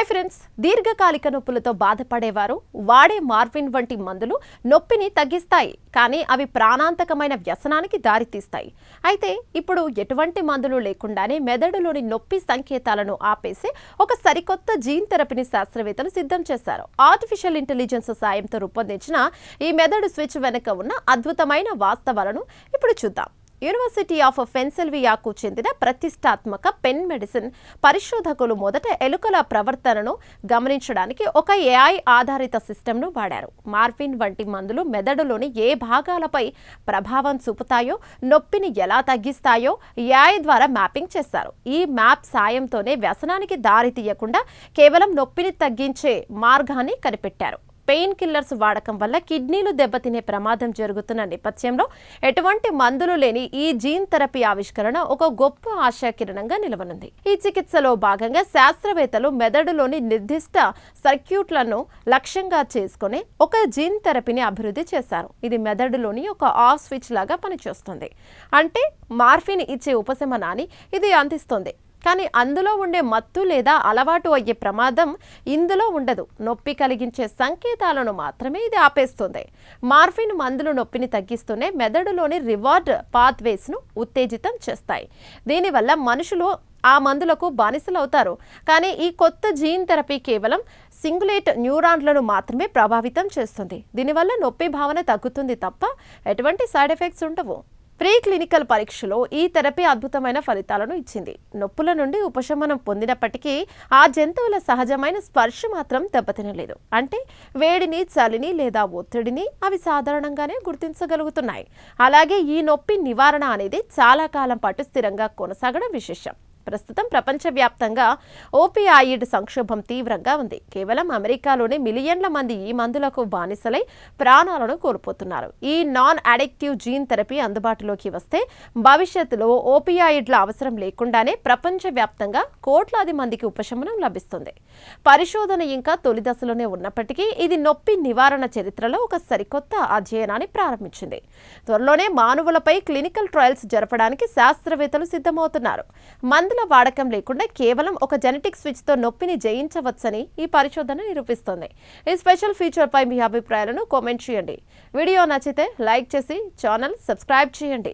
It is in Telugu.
హాయ్ ఫ్రెండ్స్, దీర్ఘకాలిక నొప్పులతో బాధపడేవారు వాడే మార్ఫిన్ వంటి మందులు నొప్పిని తగ్గిస్తాయి, కానీ అవి ప్రాణాంతకమైన వ్యసనానికి దారితీస్తాయి. అయితే ఇప్పుడు ఎటువంటి మందులు లేకుండానే మెదడులోని నొప్పి సంకేతాలను ఆపేసి ఒక సరికొత్త జీన్ థెరపీని శాస్త్రవేత్తలు సిద్ధం చేశారు. ఆర్టిఫిషియల్ ఇంటెలిజెన్స్ సాయంతో రూపొందించిన ఈ మెదడు స్విచ్ వెనుక ఉన్న అద్భుతమైన వాస్తవాలను ఇప్పుడు చూద్దాం. యూనివర్సిటీ ఆఫ్ పెన్సిల్వేనియాకు చెందిన ప్రతిష్టాత్మక పెన్ మెడిసిన్ పరిశోధకులు మొదట ఎలుకల ప్రవర్తనను గమనించడానికి ఒక ఏఐ ఆధారిత సిస్టమ్ను వాడారు. మార్ఫిన్ వంటి మందులు మెదడులోని ఏ భాగాలపై ప్రభావం చూపుతాయో, నొప్పిని ఎలా తగ్గిస్తాయో ఏఐ ద్వారా మ్యాపింగ్ చేశారు. ఈ మ్యాప్ సాయంతోనే వ్యసనానికి దారి తీయకుండా కేవలం నొప్పిని తగ్గించే మార్గాన్ని కనిపెట్టారు. పెయిన్ కిల్లర్స్ వాడకం వల్ల కిడ్నీలు దెబ్బతినే ప్రమాదం జరుగుతున్న నేపథ్యంలో ఎటువంటి మందులు లేని ఈ జీన్ థెరపీ ఆవిష్కరణ ఒక గొప్ప ఆశాకిరణంగా నిలవనుంది. ఈ చికిత్సలో భాగంగా శాస్త్రవేత్తలు మెదడులోని నిర్దిష్ట సర్క్యూట్లను లక్ష్యంగా చేసుకుని ఒక జీన్ థెరపీని అభివృద్ధి చేశారు. ఇది మెదడులోని ఒక ఆఫ్ స్విచ్ లాగా పనిచేస్తుంది. అంటే మార్ఫిన్ ఇచ్చే ఉపశమనాన్ని ఇది అందిస్తుంది, కానీ అందులో ఉండే మత్తు లేదా అలవాటు అయ్యే ప్రమాదం ఇందులో ఉండదు. నొప్పి కలిగించే సంకేతాలను మాత్రమే ఇది ఆపేస్తుంది. మార్ఫిన్ మందులు నొప్పిని తగ్గిస్తూనే మెదడులోని రివార్డ్ పాత్వేస్ను ఉత్తేజితం చేస్తాయి. దీనివల్ల మనుషులు ఆ మందులకు బానిసలవుతారు. కానీ ఈ కొత్త జీన్ థెరపీ కేవలం సింగులేట్ న్యూరాన్లను మాత్రమే ప్రభావితం చేస్తుంది. దీనివల్ల నొప్పి భావన తగ్గుతుంది తప్ప ఎటువంటి సైడ్ ఎఫెక్ట్స్ ఉండవు. ప్రీ క్లినికల్ పరీక్షలో ఈ థెరపీ అద్భుతమైన ఫలితాలను ఇచ్చింది. నొప్పుల నుండి ఉపశమనం పొందినప్పటికీ ఆ జంతువుల సహజమైన స్పర్శ మాత్రం దెబ్బతినలేదు. అంటే వేడిని, చలిని లేదా ఒత్తిడిని అవి సాధారణంగానే గుర్తించగలుగుతున్నాయి. అలాగే ఈ నొప్పి నివారణ అనేది చాలా కాలం పాటు స్థిరంగా కొనసాగడం విశేషం. ప్రస్తుతం ప్రపంచవ్యాప్తంగా ఓపియాయిడ్ సంక్షోభం తీవ్రంగా ఉంది. కేవలం అమెరికాలోనే మిలియన్ల మంది ఈ మందులకు బానిసలై ప్రాణాలను కోల్పోతున్నారు. ఈ నాన్ అడిక్టివ్ జీన్ థెరపీ అందుబాటులోకి వస్తే భవిష్యత్తులో ఓపియాయిడ్ల అవసరం లేకుండానే ప్రపంచవ్యాప్తంగా కోట్లాది మందికి ఉపశమనం లభిస్తుంది. పరిశోధన ఇంకా తొలి దశలోనే ఉన్నప్పటికీ ఇది నొప్పి నివారణ చరిత్రలో ఒక సరికొత్త అధ్యయనాన్ని ప్రారంభించింది. త్వరలోనే మానవులపై క్లినికల్ ట్రయల్స్ జరపడానికి శాస్త్రవేత్తలు సిద్ధమవుతున్నారు. మందుల వాడకం లేకుండా కేవలం ఒక జెనెటిక్ స్విచ్ తో నొప్పిని జయించవచ్చని ఈ పరిశోధన నిరూపిస్తోంది. ఈ స్పెషల్ ఫీచర్ పై మీ అభిప్రాయాలను కామెంట్ చేయండి. వీడియో నచ్చితే లైక్ చేసి ఛానల్ సబ్స్క్రైబ్ చేయండి.